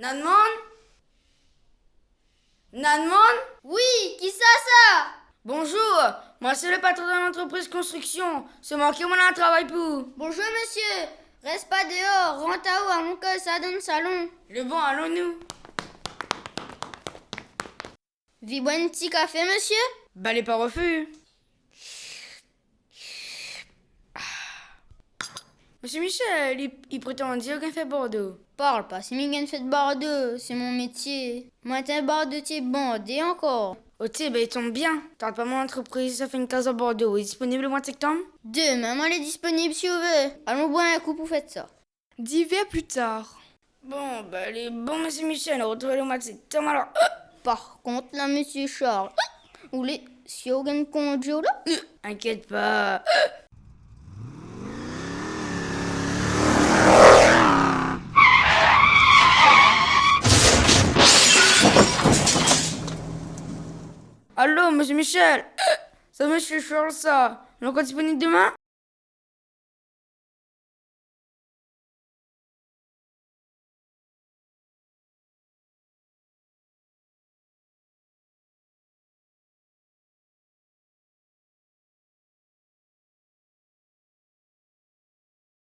Nanman? Nanman? Oui, qui ça? Bonjour, moi c'est le patron de l'entreprise construction. C'est moi qui m'en a un travail pour. Bonjour monsieur, reste pas dehors, rentre à haut avant que ça donne salon. Le bon, allons-nous. Vous boire un petit café monsieur? Bah les pas refus. Monsieur Michel, il prétend dire qu'il fait Bordeaux. Parle pas, c'est Miguel fait de Bordeaux, c'est mon métier. Moi t'es Bordeaux, t'es bandé encore. Ok, bah il tombe bien. T'as pas mon entreprise, ça fait une case à Bordeaux. Il est disponible le mois de septembre? Demain, elle est disponible si vous voulez. Allons boire un coup pour faire ça. 10 verres plus tard. Bon, bah les bons, monsieur Michel, retrouvez le mois de septembre alors. Par contre, là, monsieur Charles, vous voulez, si vous avez un congé là? Inquiète pas. Allô, monsieur Michel? C'est monsieur Charles, ça. On est encore disponible demain?